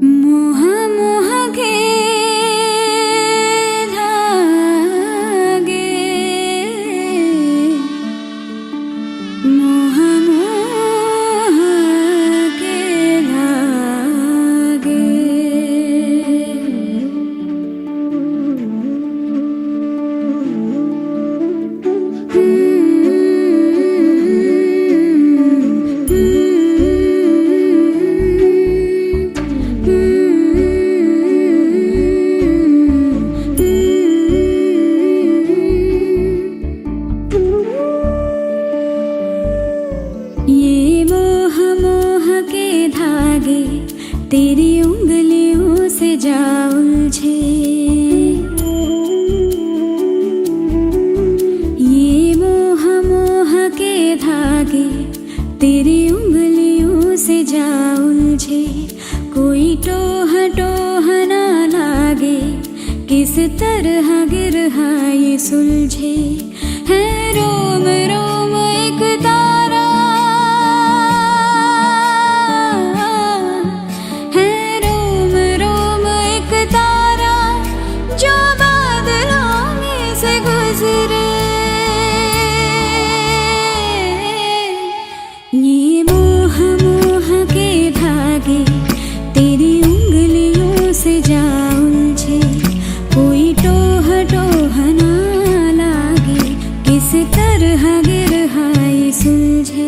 मोह मोह के धागे, मोह मोह के धागे। ये मोह मोह के धागे तेरी उंगलियों से जा उलझे। ये मोह मोह के धागे तेरी उंगलियों से जा उलझे। कोई टोह टोह ना लागे, किस तरह गिरहा ये सुलझे। है रोम रोम एक तारा, है रोम रोम एक तारा जो बादलों में से गुजरे। ये मोह मोह के धागे तेरी उंगलियों से जा उलझे। कोई टोह टोह ना लागे, किस तरह गिरहा ये सुलझे।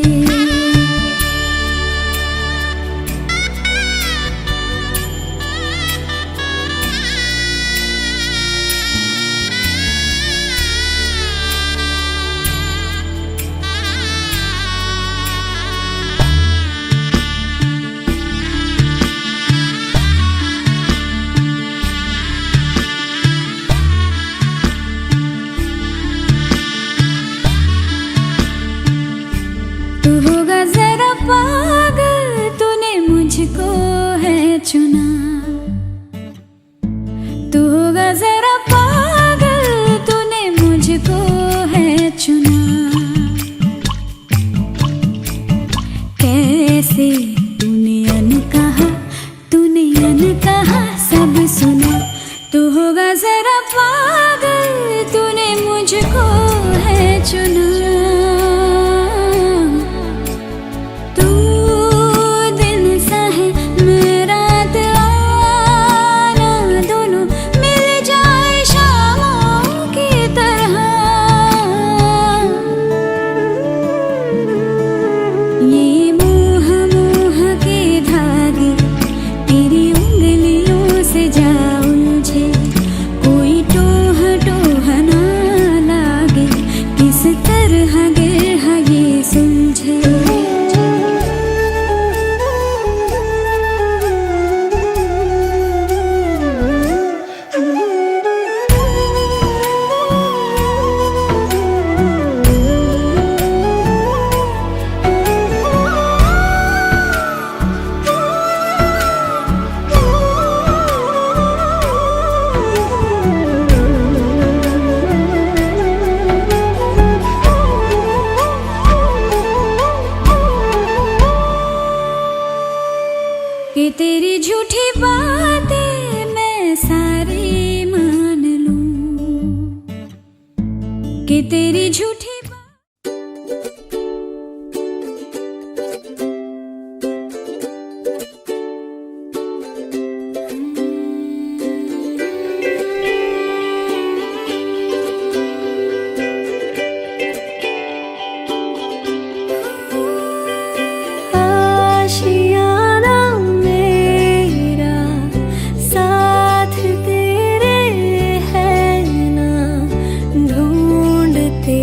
तू होगा जरा पागल, तूने मुझको है चुना। तू होगा जरा पागल, तूने मुझको है चुना। कैसे तूने अनकहा सब सुना। तू होगा जरा पागल, तूने मुझको है चुना। ये मोह मोह के धागे तेरी उंगलियों से जा उलझे। कोई टोह टोह ना लागे, किस तरह गिरहा ये सुलझे। कि तेरी झूठी बातें मैं सारी मान लूं, कि तेरी झूठी ढूंढते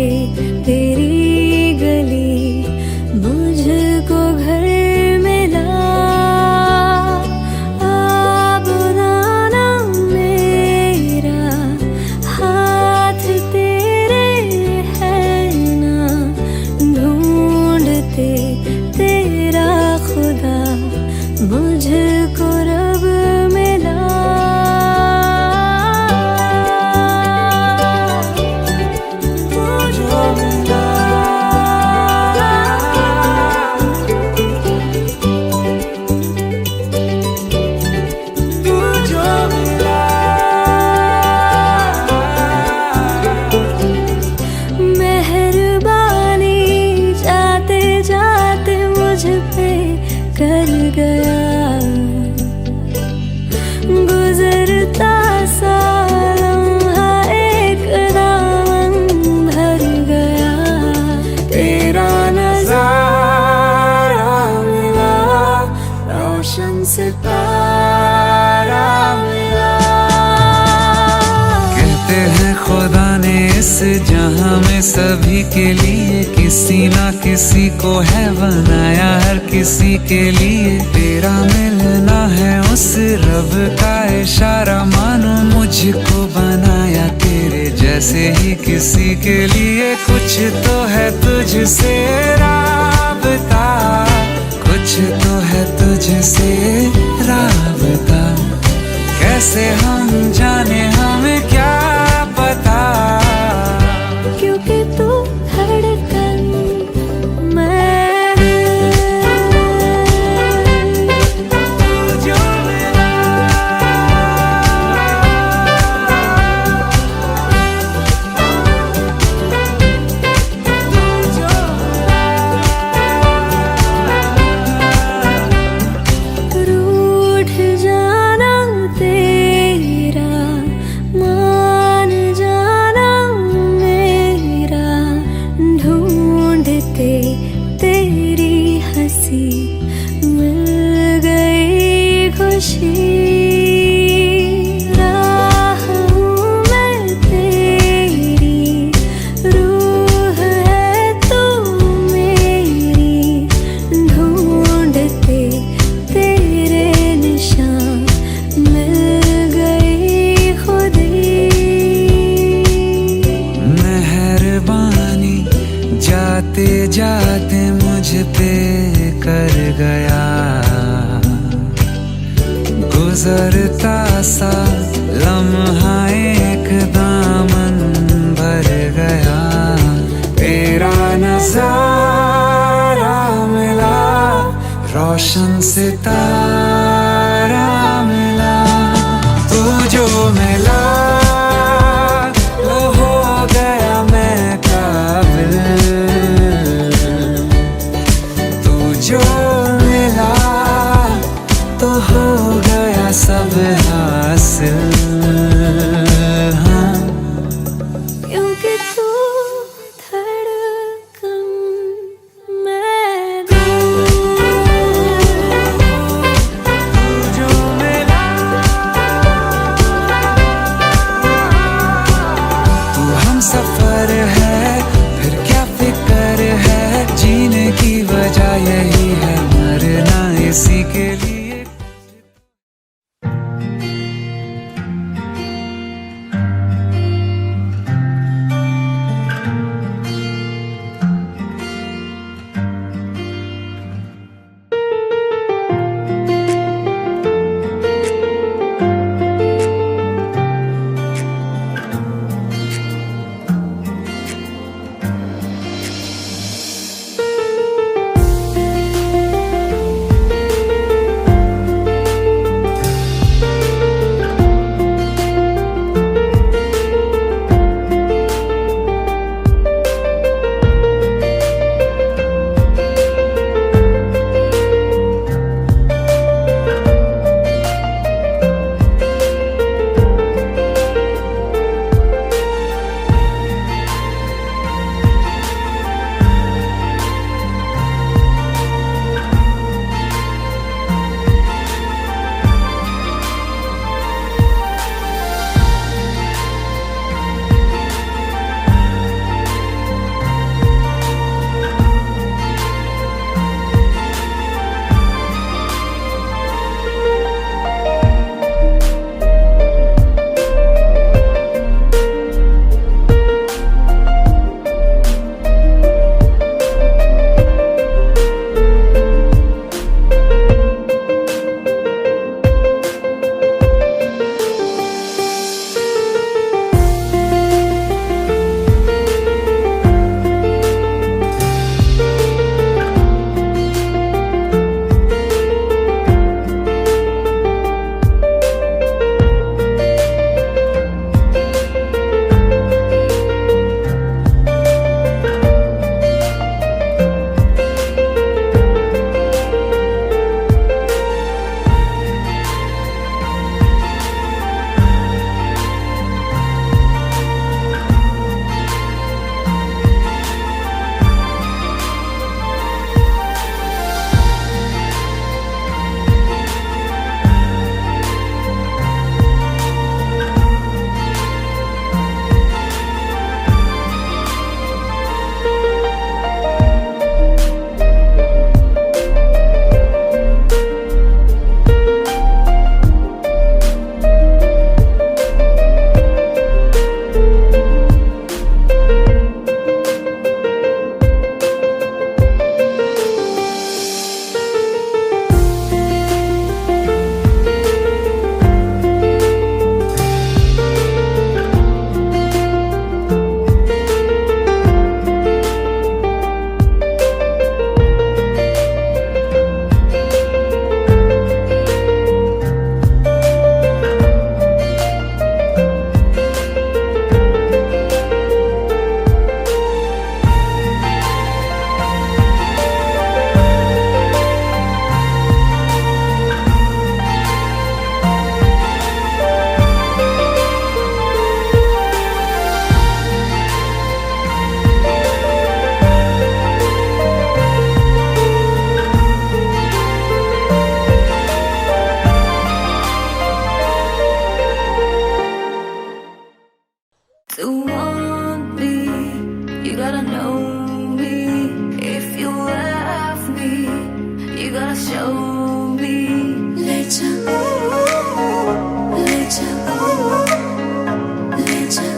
डर गया, गुजरता सा लम्हा एक दामन भर गया। तेरा नजारा मिला, रोशन सितारा मिला। कहते हैं खुदा ने इस जहां में सभी के लिए किसी ना किसी को है बनाया, हर किसी के लिए तेरा मिलना है उस रब का इशारा। मानो मुझको बनाया तेरे जैसे ही किसी के लिए। कुछ तो है तुझसे राबता, कुछ तो है तुझसे राबता। कैसे हम जाने हमें क्या पता, क्योंकि तू धड़कन मैं जो मिला रूठ जाना तेरा, मान जाना मेरा। ढूंढते तेरी हंसी मिल गई खुशी। राह हूँ मैं तेरी, रूह है तू मेरी। ढूंढते तेरे निशान मिल गई खुदी। मेहरबानी जाते जाते मुझ पे कर गया, गुजरता सा लम्हा एक दामन भर गया। तेरा नजारा मिला, रोशन सितारा मिला। तू जो मिला वो हो गया मैं काबिल, तू जो मिला तो हो गया सब हासिल। हाँ क्योंकि तू धड़कन मैं जो मिला तू हम सफर है, फिर क्या फिक्र है। जीने की वजह यही है, मरना इसी के लिए। me. ले जा, ले जा, ले जा,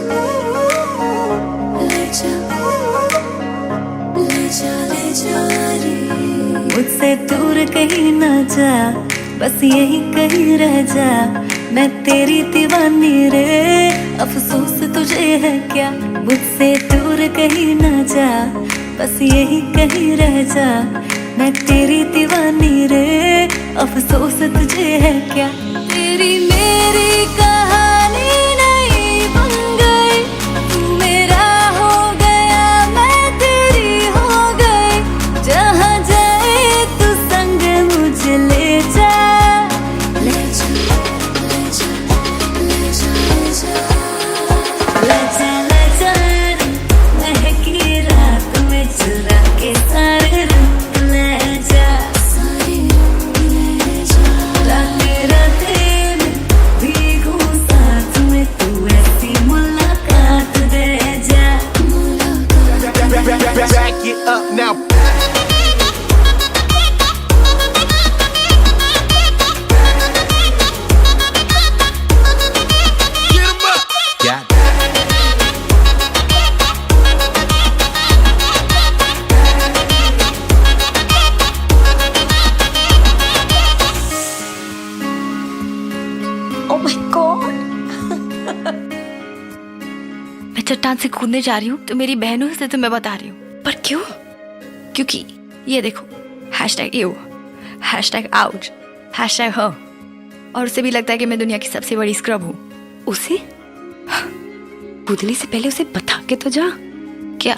ले जा, ले जा, ले जा रे। मुझसे दूर कहीं ना जा, बस यही कहीं रह जा। मैं तेरी दीवानी रे, अफसोस तुझे है क्या। मुझसे दूर कहीं ना जा, बस यही कहीं रह जा। मैं तेरी दीवानी रे, अफसोस तुझे है क्या। तेरी मेरी कहानी नहीं बन गई, तू मेरा हो गया, मैं तेरी हो गई। जहाँ जाए तू संग मुझे ले जा, ले जा, ले जा, ले जा, ले जा, ले जा, महकी रात में चुरा के सारे रंग ले जा, सारे रंग ले जा। रातें रातें में भीगू साथ में, तू ऐसी मुलाकात दे जा, मुलाकात। Back it up now. Get 'em up. Got it. Oh my God! मैं चट्टान से कूदने जा रही हूँ तो मेरी बहनों से तो मैं बता रही हूँ, पर क्यों? क्योंकि ये देखो, #you, #ouch, #her, और उसे भी लगता है कि मैं दुनिया की सबसे बड़ी स्क्रब हूँ। उसे कूदने से पहले उसे बता के तो जा। क्या?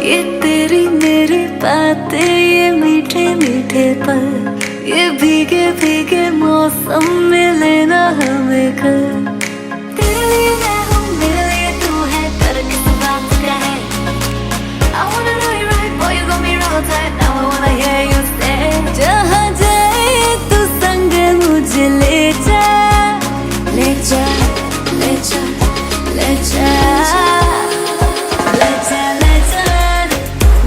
ये तेरी मेरी बातें, ये मीठे मीठे पल, ये भीगे भीगे मौसम में लेना हमें घर। तेरे लिए मैं हूँ, मेरे लिए तू है, फर्क किस बात का है। I wanna know you right, boy, you got me real tight. Now I wanna hear you say, जहाँ जाए तू संग मुझे ले जा, ले जा, ले जा, ले जा, ले जा, ले जा,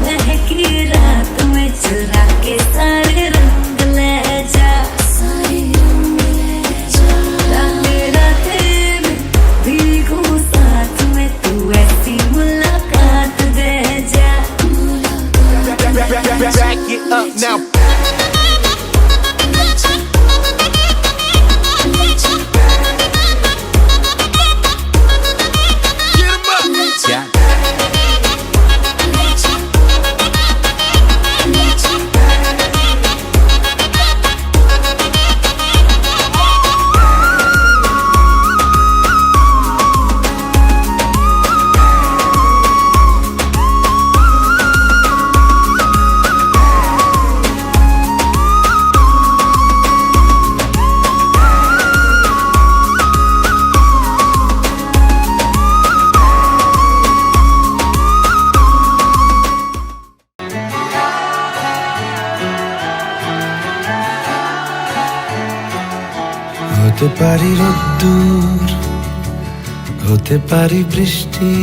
महकी रात में चुरा के सारे रंग ले जा, सारे रंग ले जा। रातें रातें में भीगू साथ में, तू ऐसी मुलाकात दे जा, मुलाकात। Back it up now. ले जा, ले जा, Get 'em up. ले जा, Got it. ले जा, ले जा। হতে পারি রোদ্দুর, হতে পারি বৃষ্টি,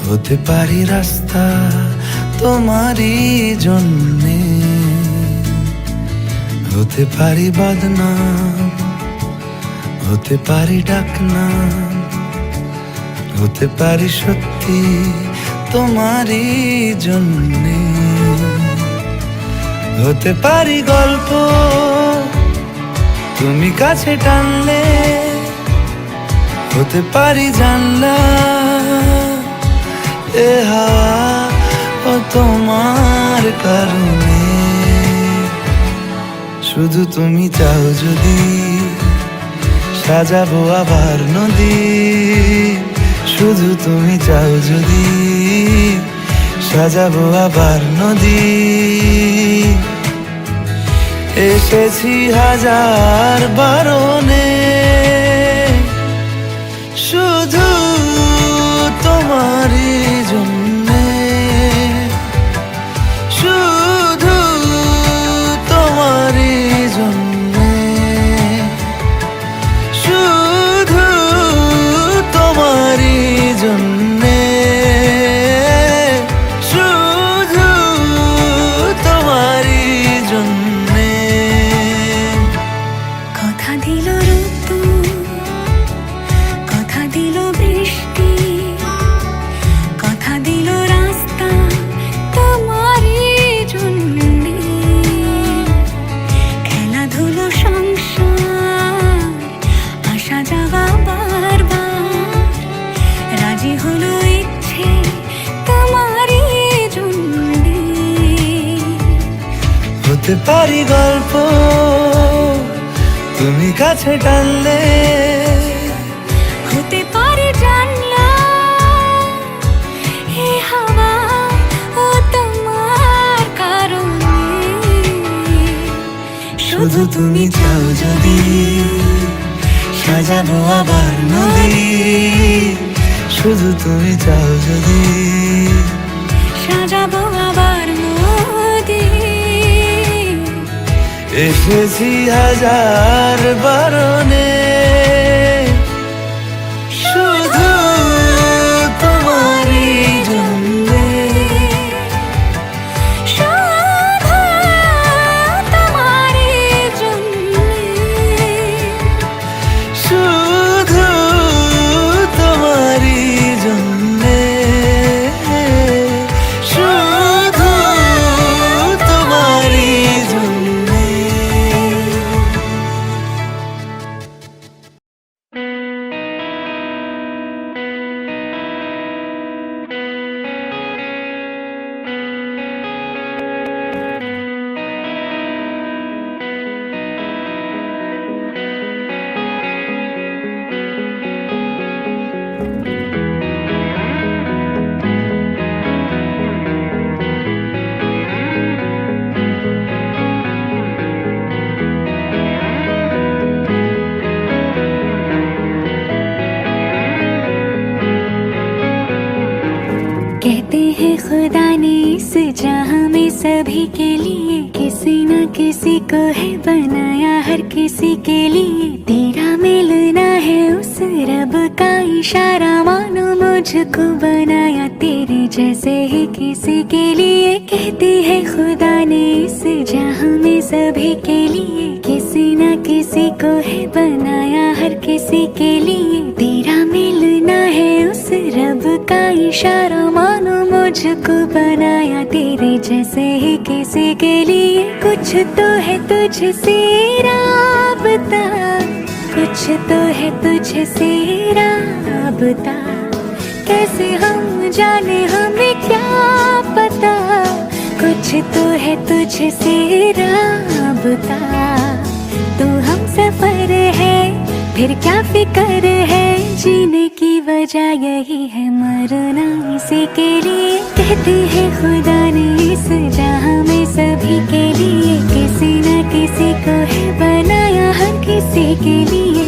হতে পারি রাস্তা তোমারই জন্যে, হতে পারি বদনাম, হতে পারি ডাকনাম, হতে পারি সত্যি তোমারই জন্যে, হতে পারি গল্প তুমি কাছে টানলে, হতে পারি জানলা এ হাওয়া ও তোমার কারণে। শুধু তুমি চাও যদি সাজাবো আবার নদী, শুধু তুমি চাও যদি সাজাবো আবার নদী। এসেছি হাজার বারণে, শুধু তোমারই জন্যে, শুধু তোমারই জন্যে। পারি গল্প তুমি কাছে টানলে হতে পারে জানলা হে হাওয়া ও তোমার কারণে শুধু তুমি চাও যদি সাজাবো আবার নদী শুধু তুমি চাও যদি সাজাবো আবার নদী এসেছি হাজার বারণে শুধু তোমারই জন্যে শুধু তোমারই জন্যে শুধু তোমারই জন্যে শুধু তোমারই জন্যে कहते हैं खुदा ने इस जहां में सभी के लिए किसी न किसी को है बनाया हर किसी के लिए तेरा मिलना है उस रब का इशारा मानो मुझको बनाया तेरे जैसे ही किसी के लिए कहती है खुदा ने इस जहां में सभी के लिए किसी न किसी को है बनाया हर किसी के लिए तेरा मिलना है उस रब का इशारा मानो मुझको बनाया तेरे जैसे ही किसी के लिए कुछ तो है तुझसे राबता कुछ तो है तुझसे राबता कैसे हम जाने हमें क्या पता कुछ तो है तुझसे राबता तो हम सफर है फिर क्या फिक्र है जीने की वजह यही है मरना इसी के लिए कहते हैं खुदा ने इस जहां में सभी के लिए किसी न किसी को है बनाया हर किसी के लिए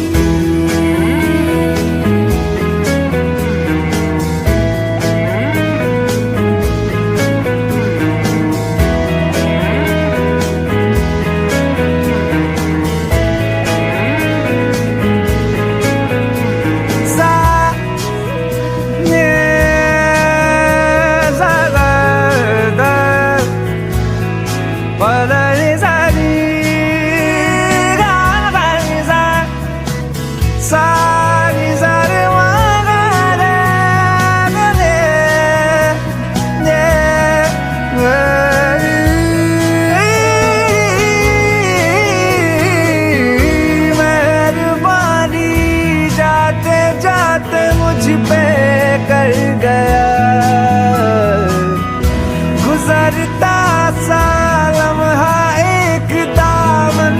गुजरता सा लम्हा एक दामन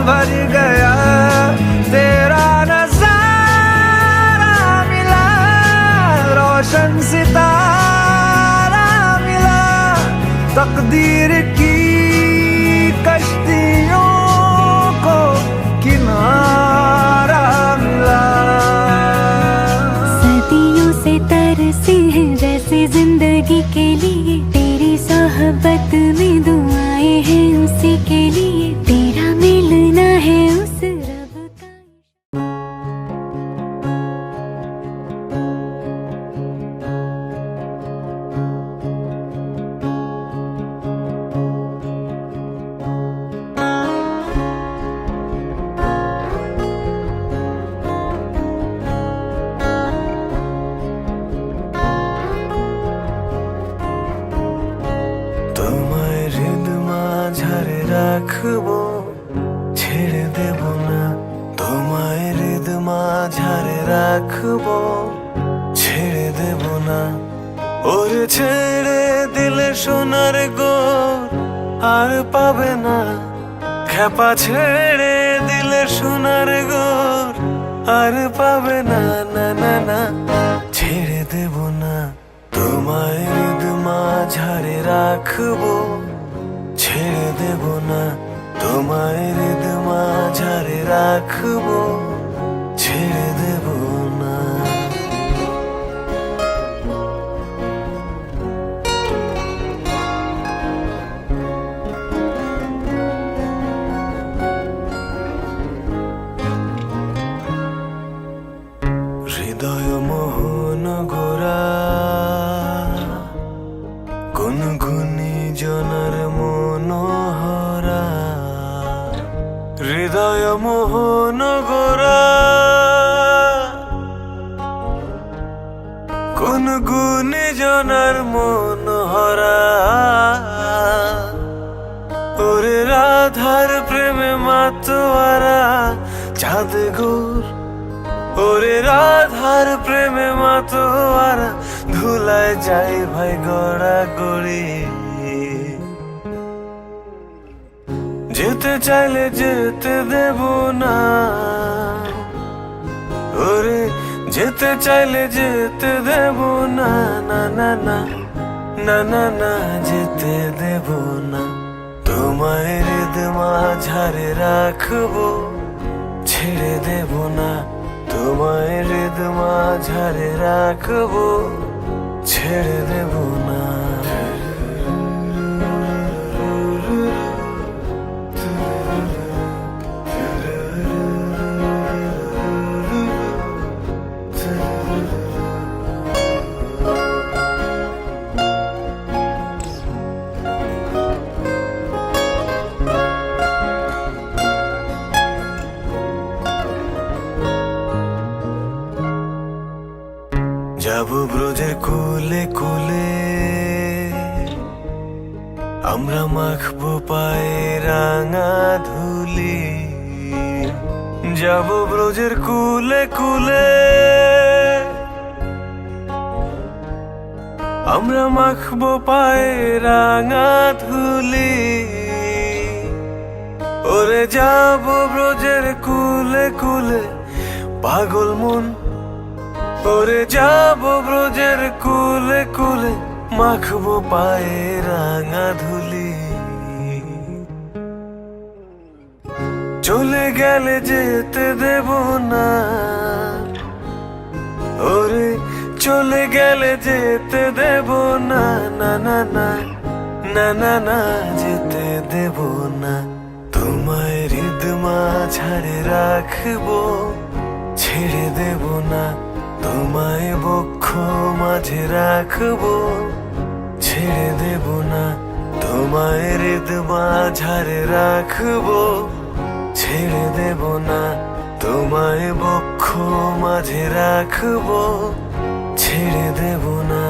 भर गया तेरा नजारा मिला रोशन सितारा मिला तकदीर की कश्तियों को किनारा मिला सदियों से तरसी है जैसे जिंदगी के लिए तेरी सोहबत में दुआएं हैं उसी के लिए तेरा मिलना है उस रब का রাখবো ছেড়ে দেব না তোমায় হৃদ মাঝারে রাখবো ছেড়ে দেব না ওরে ছেড়ে দিলে সোনার গো আর পাবে না খেপা ছেড়ে দিলে সোনার গোর আর পাবে না না না না ছেড়ে দেব না তোমায় হৃদ মাঝারে রাখবো ছেড়ে দেব না তোমায় হৃদ মাঝারে রাখবো ছেড়ে দেব না হৃদয় মোহন গোরা কোন গুণী জনার মনোহরা হৃদয় মোহন গোরা কোন গুণী জনার মনোহরা ওরে রাধার প্রেমে মাতোয়ারা চাঁদ গোর ওরে রাধার প্রেমে মাতোয়ারা ধুলায় যাই ভাই গড়া গড়ি যেতে চাইলে যেতে দেব না ওরে যেতে চাইলে যেতে দেব না না না না না না না যেতে দেব না তোমায় হৃদ মাঝারে রাখবো ছেড়ে দেব না তোমায় হৃদ মাঝারে রাখবো ছেড়ে দেব না যাব ব্রজের কুলে কুলে আমরা মাখবো পায়ে রাঙা ধুলি যাব ব্রজের কুলে কুলে আমরা মাখবো পায়ে রাঙা ধুলি ওরে যাব ব্রজের কুলে কুলে পাগল মন ওরে যাব ব্রজের কুলে কুলে মাখবো পায়ে রাঙা ধুলি চলে গেলে যেতে দেব না ওরে চলে গেলে যেতে দেব না না না না না না না যেতে দেব না তোমায় হৃদ মাঝারে রাখবো ছেড়ে দেব না তোমায় বক্ষ মাঝে রাখবো ছেড়ে দেব না তোমায় হৃদ মাঝারে রাখবো ছেড়ে দেব না তোমায় বক্ষ মাঝে রাখবো ছেড়ে দেব না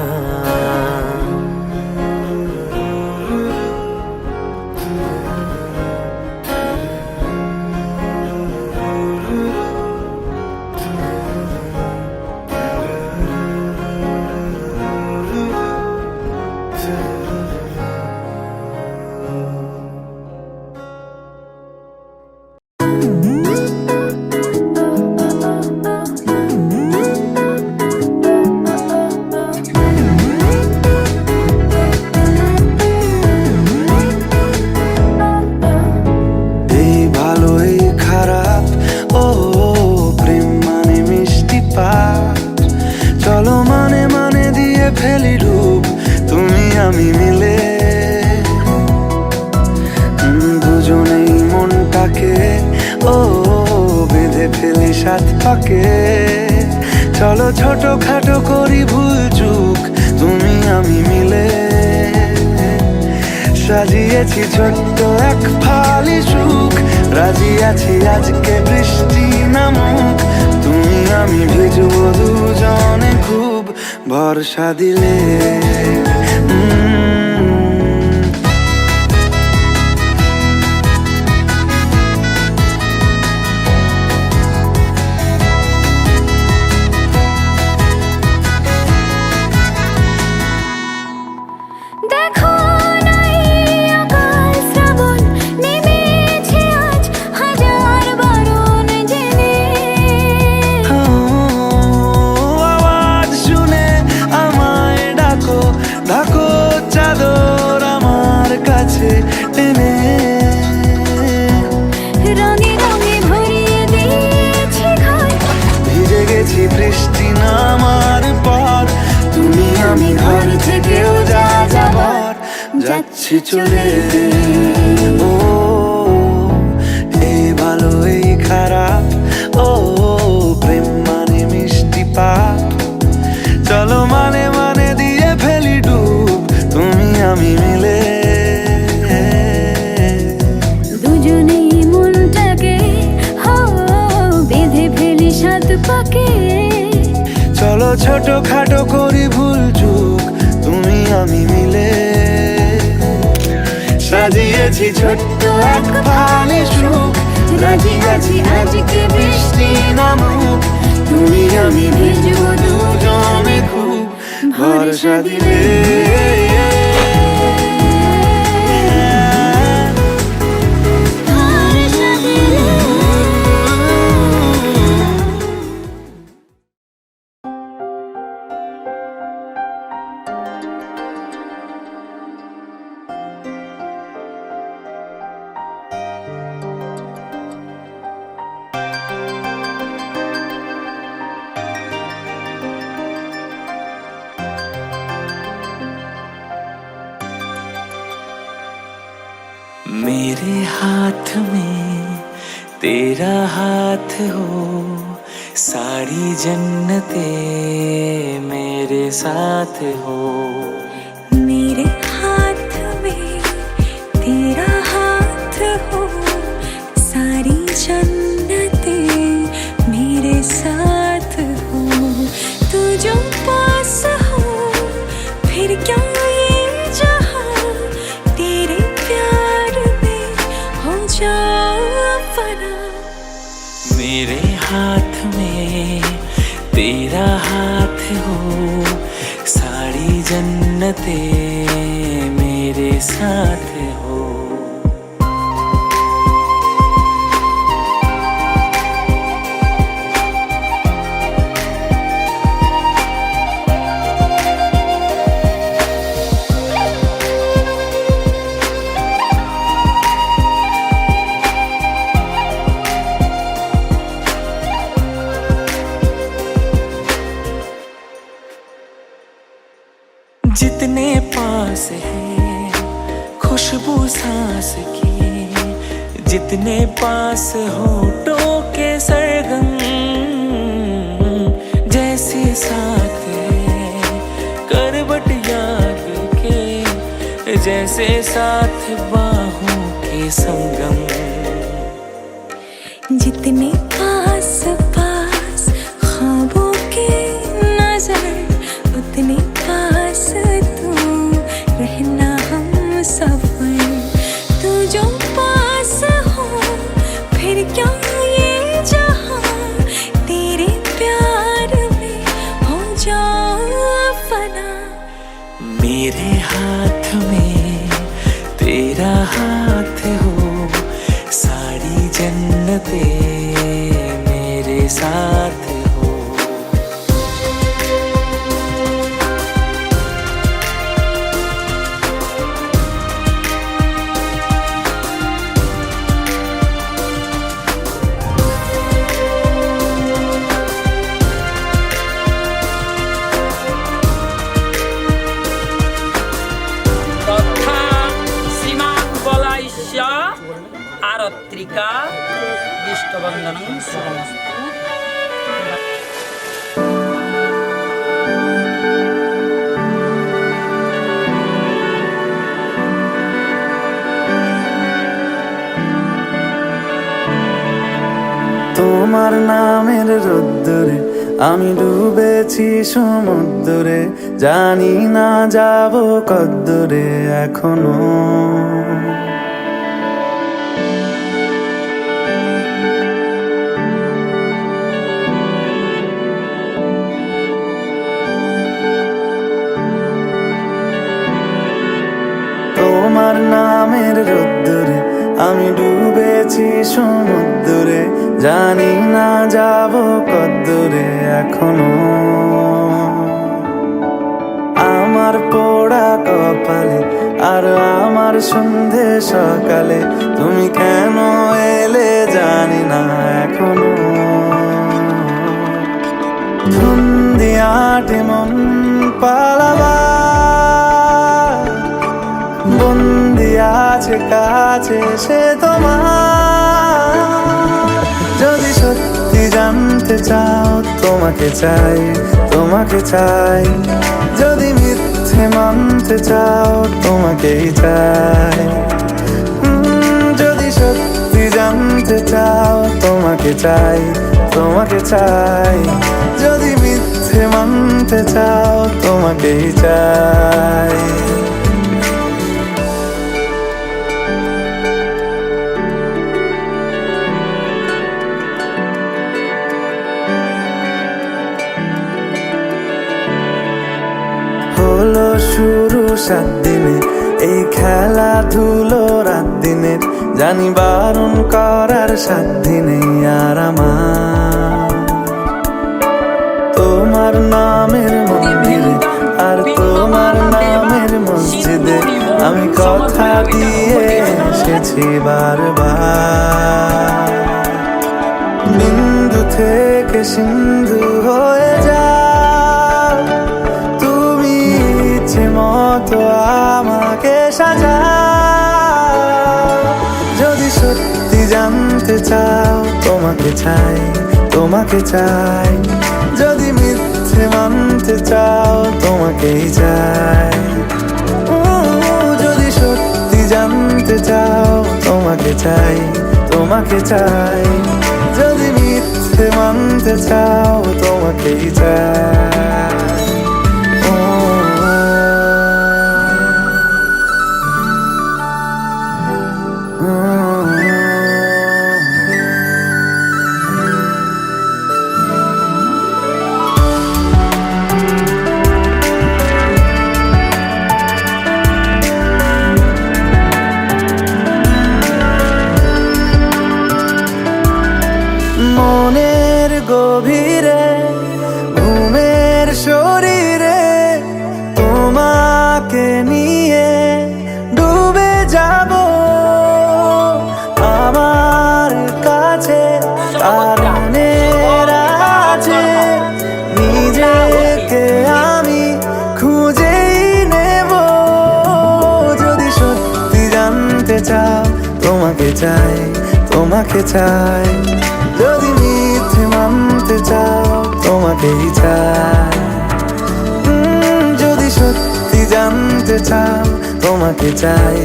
আমি মিলে দুজনেই মনটাকে বেঁধে ফেলি সাত পাকে চলো ছোট খাটো করি ভুল চুক তুমি আমি মিলে সাজিয়েছি ছোট্ট এক ফালি সুখ রাজি আছি আজকে বৃষ্টি নামুক তুমি আমি ভিজবো দুজনে খুব ভরসা দিলে দেখো নাই আকাশ যাচ্ছি চলে। ও এই ভালো এই খারাপ, ও প্রেম মানে মিষ্টি পাপ, চলো মানে মানে দিয়ে ফেলি ডুব তুমি আমি মিলে। দুজনেই মনটাকে বেঁধে ফেলি সাত পাকে, চলো ছোট খাটো করি ভুল চুক তুমি আমি মিলে। সাজিয়েছি ছোট্ট এক ফালি সুখ, রাজি আছি আজকে বৃষ্টি নামুক, তুমি আমি ভিজবো দুজনে খুব ভরসা দিলে। मेरे हाथ में तेरा हाथ हो, सारी जन्नते मेरे साथ हो। मेरे हाथ में तेरा हाथ हो, सारी जन्नतें मेरे साथ हो। तू जो पास हो फिर क्या ये जहां, तेरे प्यार में हो जाऊं फना। मेरे हाथ में तेरा हाथ हो, सारी जन्नते मेरे साथ हो। जितने पास है खुशबू सांस की, जितने पास होठों के सरगम, जैसे साथ है करवट याद के, जैसे साथ बाहों के संगम। जितने पास पास ख्वाबों के नजर, उतने पास तू रहना हम सफर। तू जो पास हो फिर क्या ये जहां, तेरे प्यार में हो जाऊं फना। मेरे हाथ में तेरा हाथ हो, सारी जन्नते मेरे साथ हो। তথা শ্রীমান বলাইস্য আরত্রিকা বিষ্ণবন্দনং শুভমস্তু। তোমার নামের রোদ্দুরে আমি ডুবেছি সমুদ্রে, জানি না যাব কদ্দুরে এখনো। তোমার নামের রোদ্দুরে আমি ডুবেছি সমুদ্রে, জানি না যাব কদ্দুরে এখনো। আমার পোড়া কপালে আর আমার সন্ধে সকালে, তুমি কেন এলে জানি না এখনো। ধুন্দিয়াটে মন পালাবা কাছে সে তোমার। যদি সত্যি জানতে চাও তোমাকে চাই, তোমাকে চাই। যদি মিথ্যে মানতে চাও তোমাকেই চাই। যদি সত্যি জানতে চাও তোমাকে চাই, তোমাকে চাই। যদি মিথ্যে মানতে চাও তোমাকেই চাই। হলো শুরু 7 দিনে এই খেলাধুলো রাত দিনের, জানি বারণ করার সাধ্য নেই আর আমার। তোমার নামের মন্দিরে আর তোমার নামের মসজিদে আমি কথা দিয়ে এসেছি বারবার। বিন্দু থেকে সিন্ধু হয়ে যাও তুমি, ইচ্ছে মতো আমাকে সাজাও। যদি সত্যি জানতে চাও তোমাকে চাই, তোমাকে চাই। যদি মিথ্যে মানতে চাও তোমাকেই চাই। যদি সত্যি জানতে চাও তোমাকে চাই, তোমাকে চাই। যদি মিথ্যে মানতে চাও তোমাকেই চাই। মনের গভীরে ঘুমের শরীরে তোমাকে নিয়ে ডুবে যাব আমার কাছে। কারণের আছে নিজেকে আমি খুঁজেই নেব। যদি সত্যি জানতে চাও তোমাকে চাই, তোমাকে চাই। যদি মিথ্যে মানতে চাও তোমাকেই চাই। যদি সত্যি জানতে চাও তোমাকে চাই,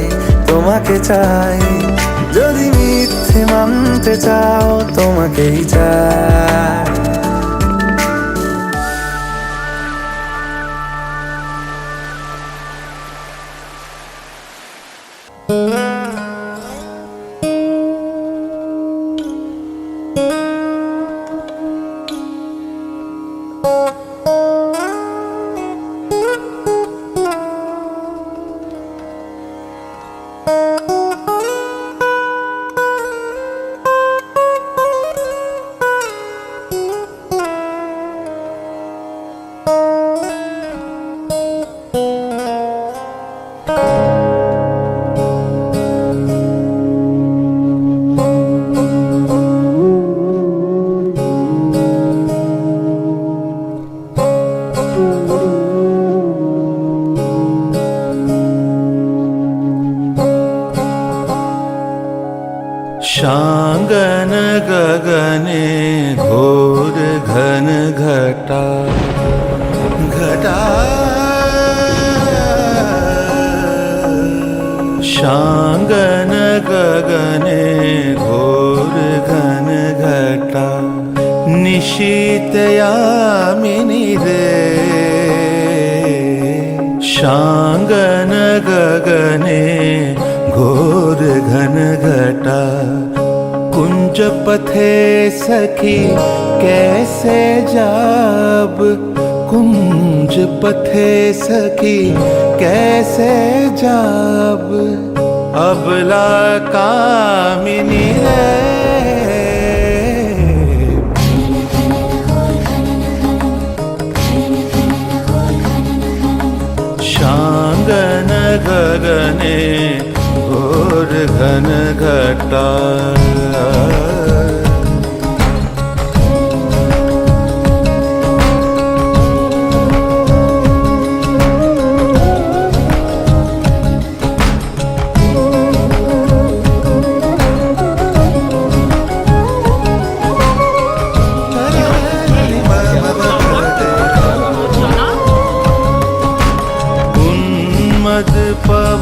তোমাকে চাই। যদি মিথ্যে মানতে চাও তোমাকেই চাই। शांगन गगने घोर घन घटा घटा। शांगन गगने घोर घन घटा निशीत यामिनी रे। शांगन गगने घोर घन घटा कुंज पथे सखी कैसे जाब। कुंज पथे सखी कैसे जाब। अबला कामिनी रे। शांगन गगने घोर घन घटा।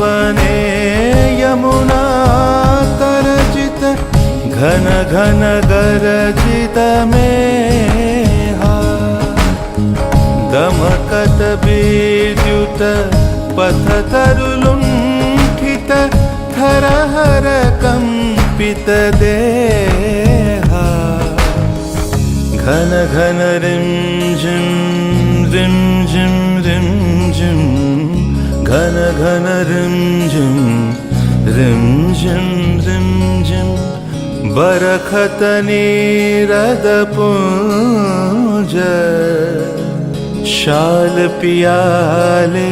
वने यमुना तरजित घन घन गरजित मेहा दमकत विद्युत पथ तरुलुण्ठित थरहर कंपित देहा घन घन रिम झिम घन घन रिम झिम बरखत नीरद पुंज शाल पियाले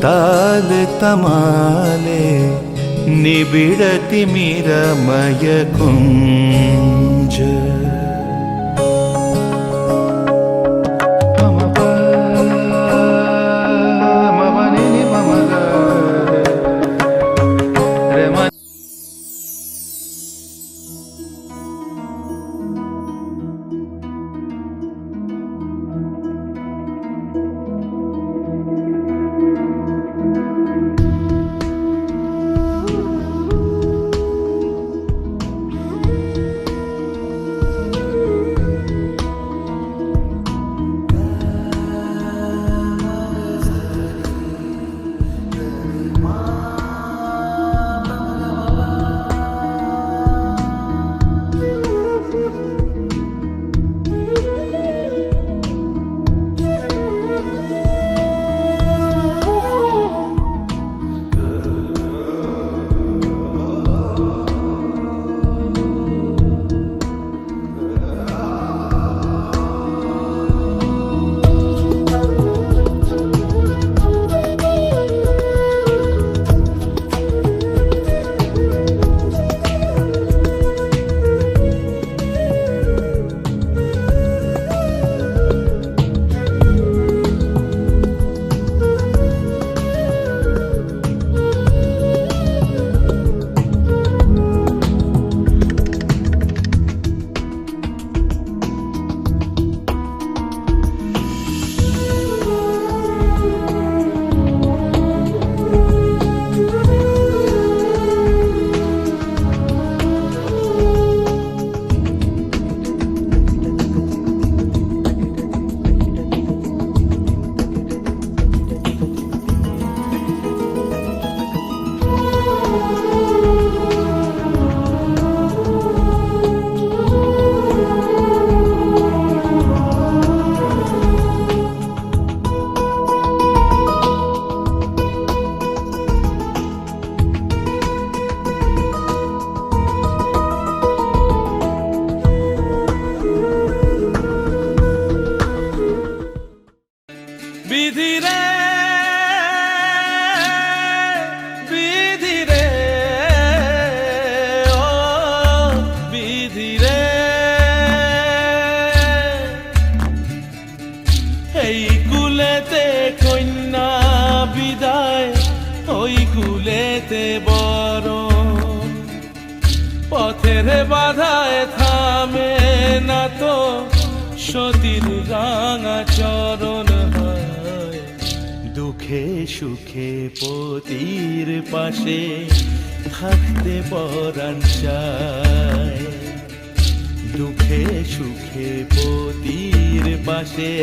ताल तमाले निबिड़ति मीरमय कुंज পথের বাধায় থামে না তো সতীর রাঙা চরণ হয় দুঃখে সুখে পতির পাশে থাকতে পরাণ চায় দুঃখে সুখে পতির পাশে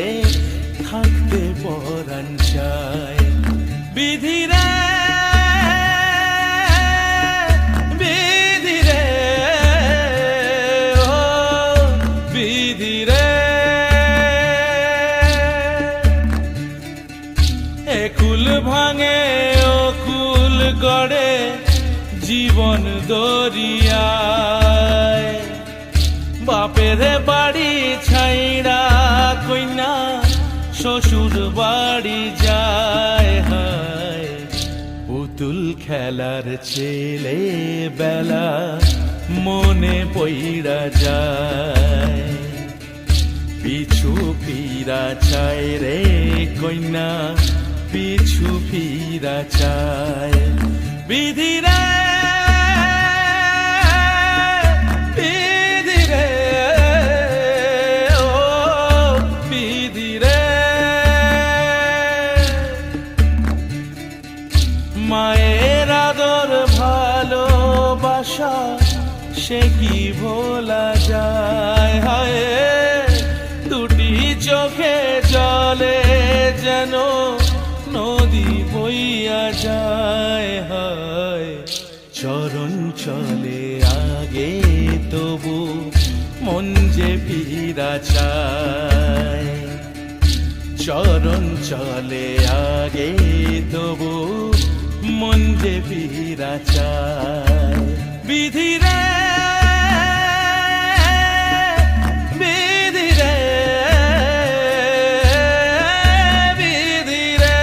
থাকতে পরাণ চায় বিধিরে কুল ভাঙে ও কুল গড়ে জীবন দরিয়ায় বাপের বাড়ি ছাইড়া কইনা শ্বশুর বাড়ি যায় হায় পুতুল খেলার ছেলে বেলা মনে পইড়া যায় পিছু ফিরা চায় রে কইনা পিছু ফিরা চায় বিধিরে বিধিরে ও বিধিরে মায়ের সে কি ভোলা যায় হায় দুটি চোখে জলে যেন নদী বইয়া যায় হায় চরণ চলে আগে তবু মন যে ফিরা চায় চরণ চলে আগে তবু মন যে ফিরা চায় বিধি রে বিধি রে বিধি রে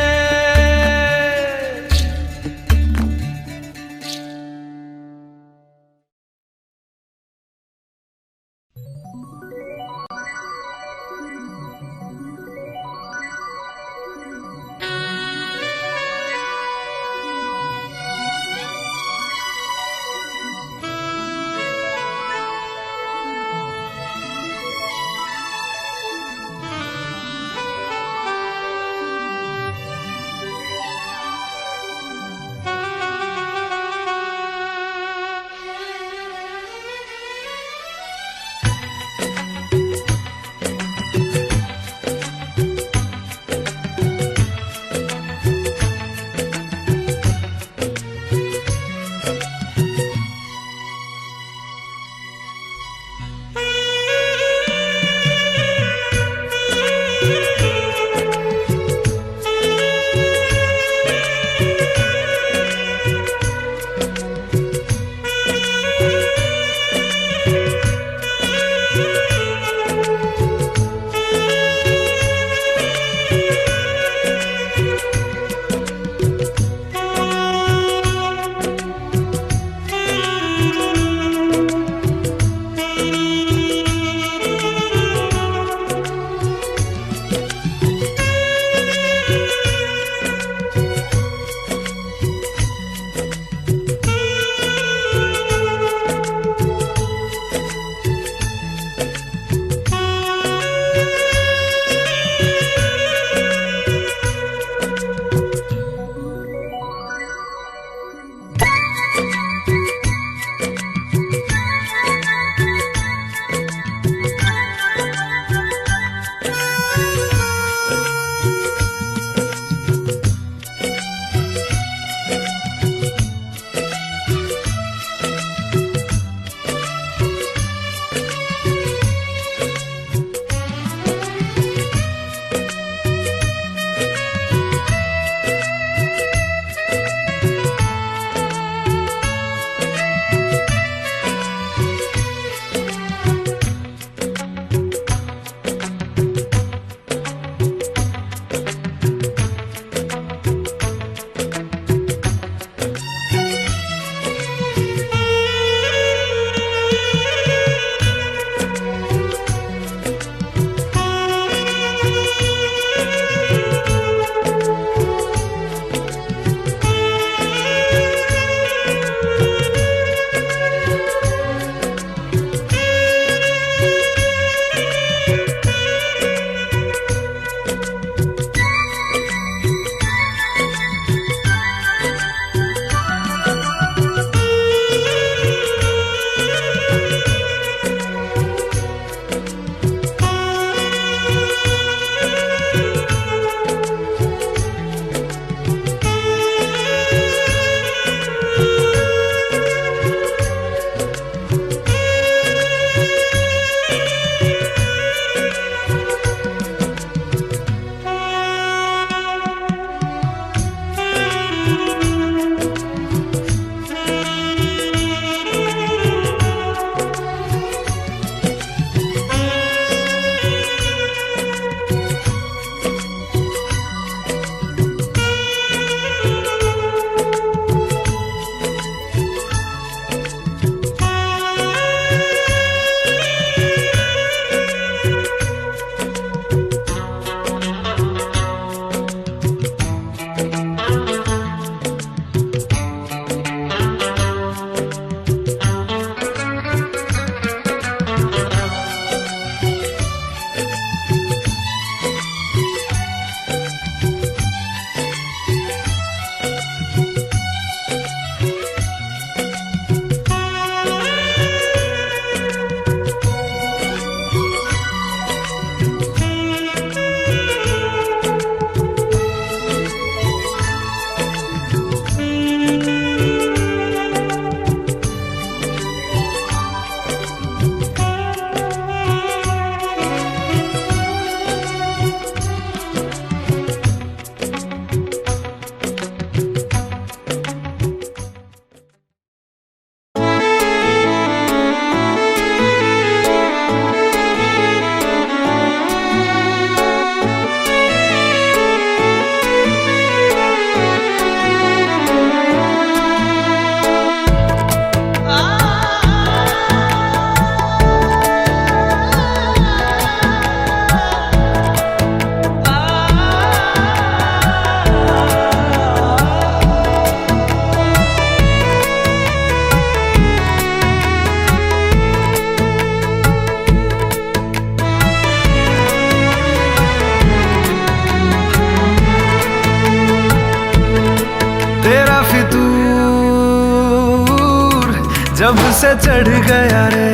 जब से चढ़ गया रे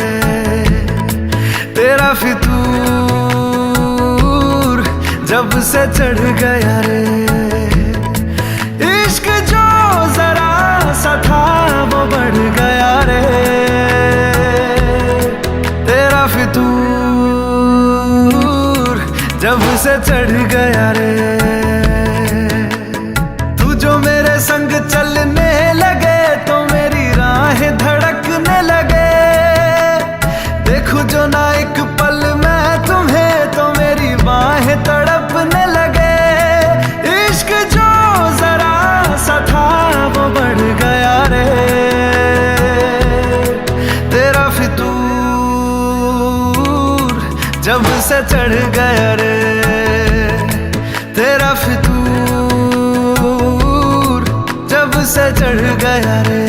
तेरा फितूर, जब से चढ़ गया रे इश्क जो जरा सा था वो बढ़ गया रे तेरा फितूर, जब से चढ़ गया रे। तू जो मेरे संग चलने लगे तो मेरी राहें धड़कने लगे, देखूं जो ना एक पल मैं तुम्हें तो मेरी बाहें तड़पने लगे। इश्क जो जरा सा था वो बढ़ गया रे तेरा फितूर, जब से चढ़ गया रे तेरा फितूर, जब से चढ़ गया रे।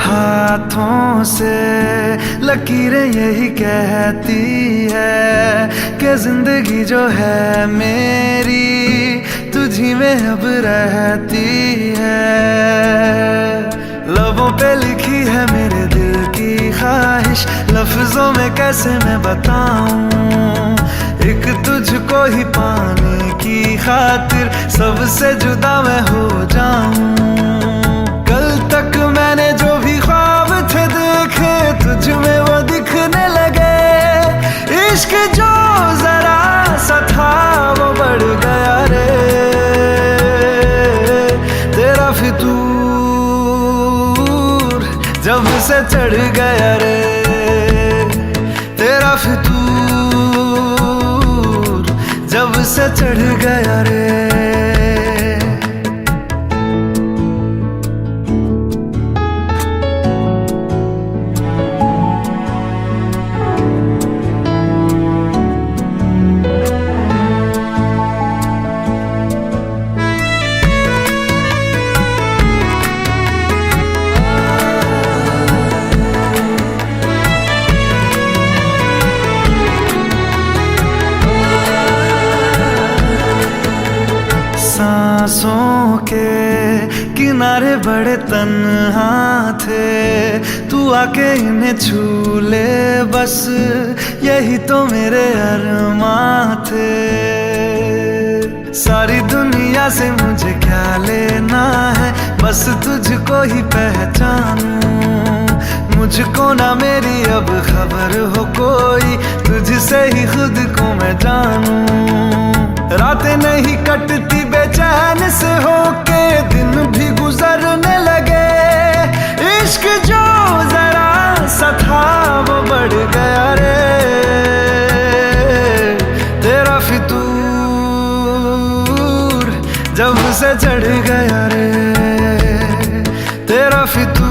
हाथों से लकीरें यही कहती है कि जिंदगी जो है मेरी तुझी में अब रहती है। लबों पे लिखी है मेरे दिल की ख्वाहिश, लफ्जों में कैसे मैं बताऊं, एक तुझको ही पाने की खातिर सबसे जुदा मैं हो जाऊं। कल तक मैंने जो भी ख्वाब थे देखे तुझ में वो दिखने लगे। इश्क जो जरा सा था वो बढ़ गया रे तेरा फितूर, जब से चढ़ गया रे तेरा फितूर, जब से चढ़ गया रे। सांसों के किनारे बड़े तन्हा थे, तू आके इन्हें छू ले बस यही तो मेरे अरमां थे। सारी दुनिया से मुझे क्या लेना है, बस तुझको ही पहचानूं। मुझको ना मेरी अब खबर हो कोई, तुझसे ही खुद को मैं जानूं। रातें नहीं कटती बेचैन से होके, दिन भी गुजरने लगे। इश्क जो जरा सा था वो बढ़ गया रे तेरा फितूर, जब से चढ़ गया रे तेरा फितूर,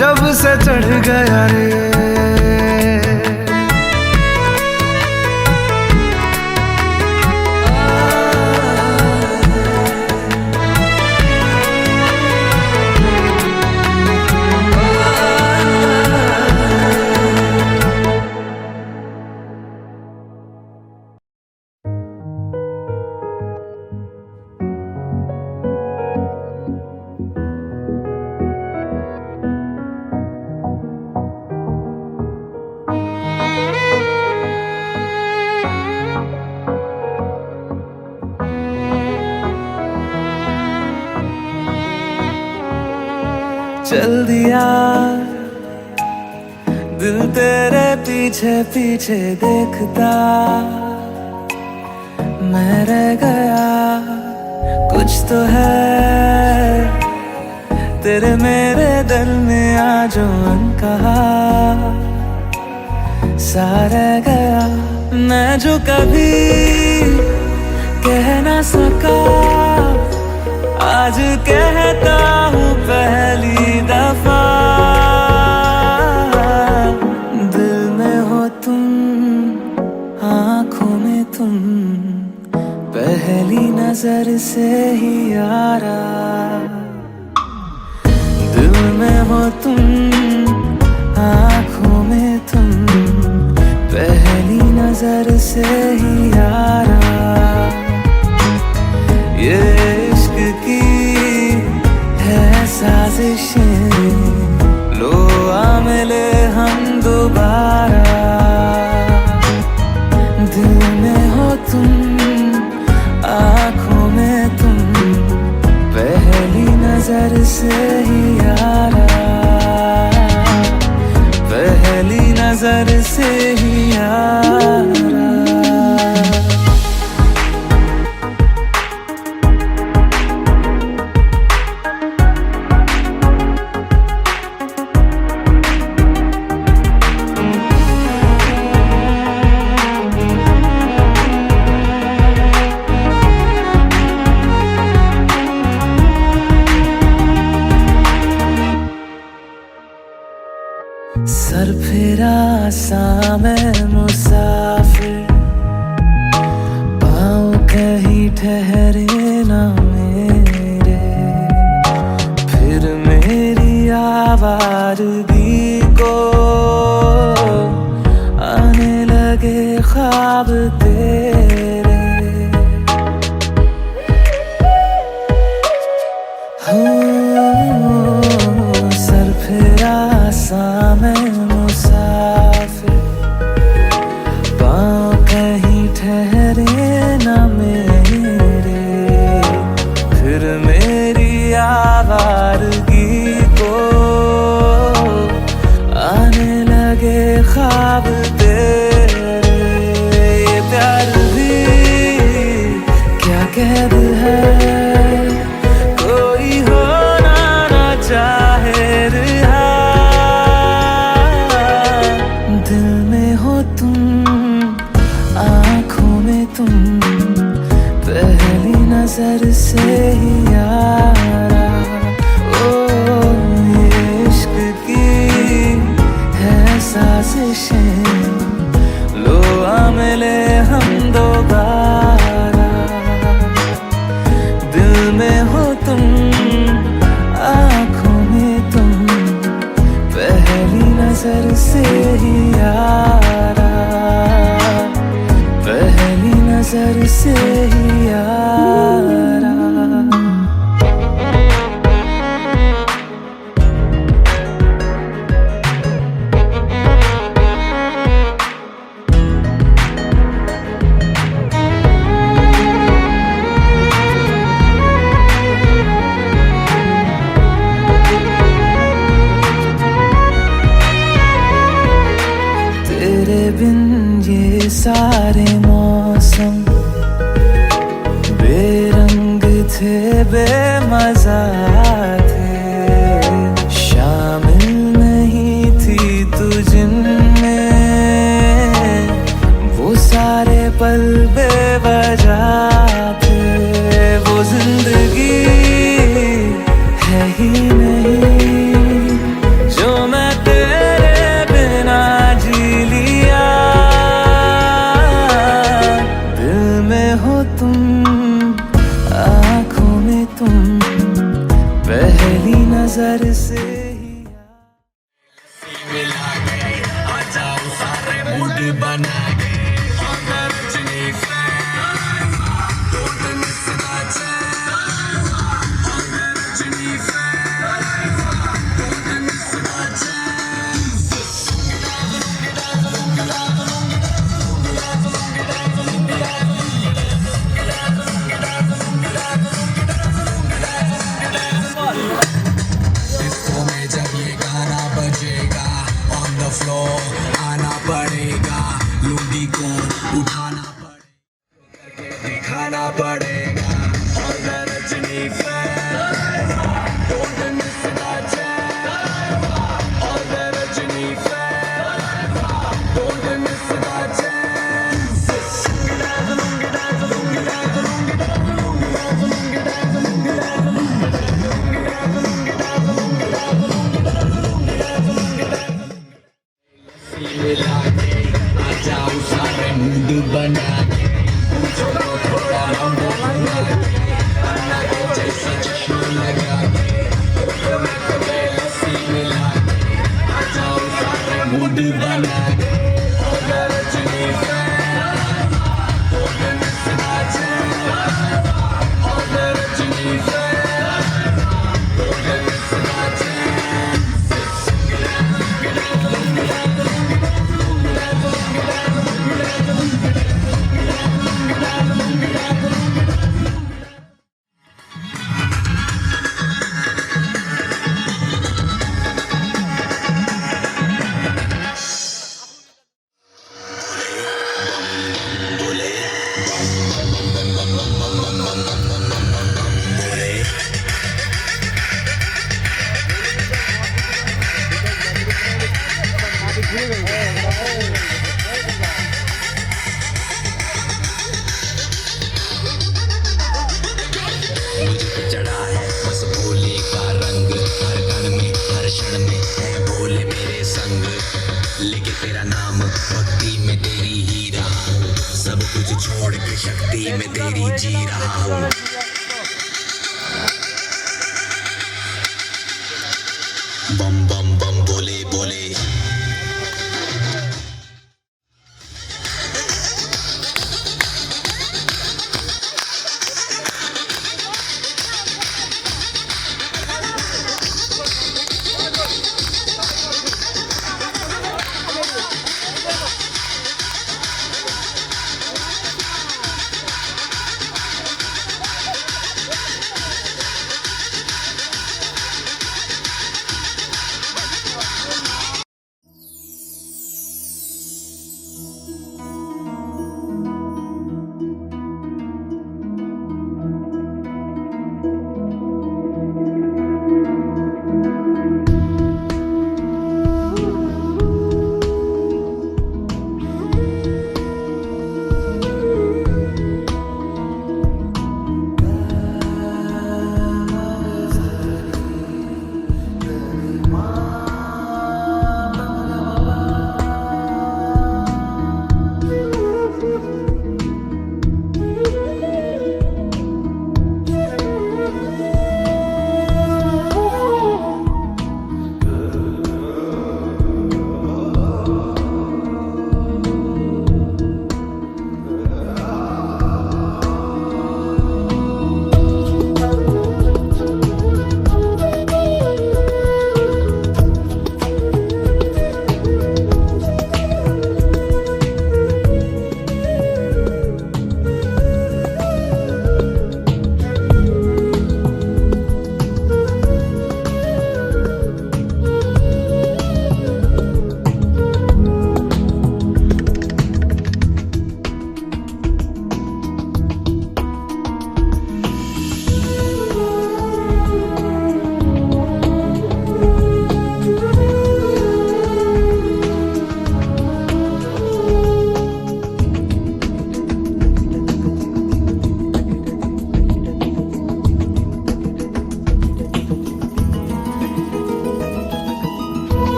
जब से चढ़ गया रे। चल दिया दिल तेरे पीछे पीछे देखता, मैं रह गया कुछ तो है तेरे मेरे दिल में आज कहा सा रह गया, मैं जो कभी कह ना सका आज कहता हूँ पहली दफा। दिल में हो तुम, आँखों में तुम, पहली नजर से ही यारा। दिल में हो तुम, आँखों में तुम, पहली नजर से ही यारा। ये इश्क की है साजिशें, लो आ मिले हम दोबारा। दिल में हो तुम, आँखों में तुम, पहली नजर से ही यारा। पहली नजर से ही यारा। सर फिरा सा मैं मुसाफिर, पाँव कहीं ठहरे ना मेरे। फिर मेरी आवारगी को आने लगे ख्वाब तेरे। सर फिरा सा मैं मुसाफिर, पाँव कहीं ठहरे ना मेरे। फिर मेरी आवारगी को आने लगे ख्वाब तेरे। ये प्यार भी क्या कैद है, कोई होना ना चाहे रिहा। दिल में हो तुम, आँखों में तुम, पहली नजर से ही यारा। ओ ये इश्क की है साजिशें, लो आ मिले हम दोबारा। दिल में हो तुम, आँखों में तुम, पहली नजर से ही यारा। पहली नजर से ही यारा। तेरे बिन ये सारे मौसम बेरंग थे, बेमजा थे। शामिल नहीं थी तू जिनमें, वो सारे पल बेवजह थे। वो जिंदगी है ही नहीं जो मैं तेरे बिना जी लिया। दिल में हो तुम, आँखों में तुम, पहली नजर से ही। आना पड़ेगा, लुंगी को उठाना पड़ेगा, दिखाना पड़ेगा। और रजनी फैन, don't miss मुझ पे चढ़ा है बस भोले का रंग, हर कण में हर क्षण में है भोले मेरे संग। लेके तेरा नाम भक्ति में तेरी ही रहा हूँ, सब कुछ छोड़ के शक्ति में तेरी जी रहा हूँ। बम बम बम बोले बोले।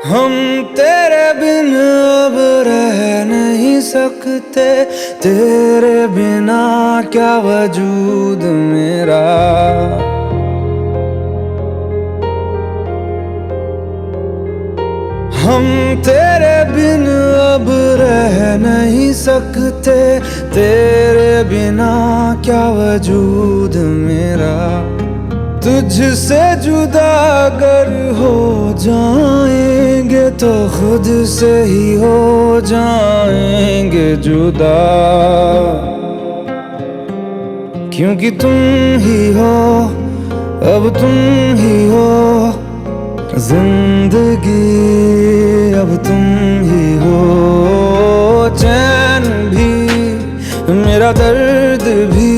हम तेरे बिन अब रह नहीं सकते, तेरे बिना क्या वजूद मेरा। हम तेरे बिन अब रह नहीं सकते, तेरे बिना क्या वजूद मेरा। तुझसे जुदा अगर हो जाएंगे तो खुद से ही हो जाएंगे जुदा, क्योंकि तुम ही हो, अब तुम ही हो जिंदगी, अब तुम ही हो। चैन भी मेरा दर्द भी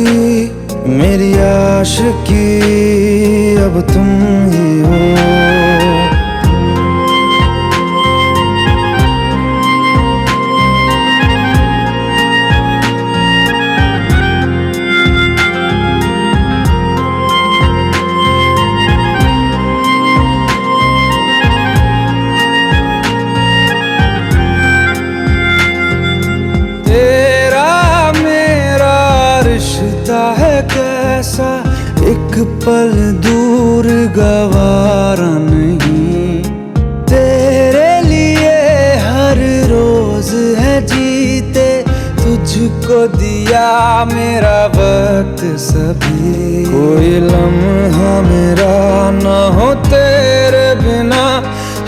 मेरी आशिकी, अब तुम ही हो। है कैसा एक पल दूर गवारा नहीं, तेरे लिए हर रोज है जीते, तुझको दिया मेरा वक्त सभी। कोई लम्हा मेरा ना हो तेरे बिना,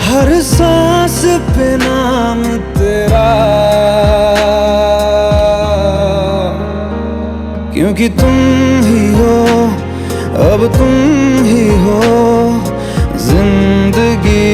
हर सांस पे नाम तेरा, क्योंकि तुम ही हो, अब तुम ही हो जिंदगी।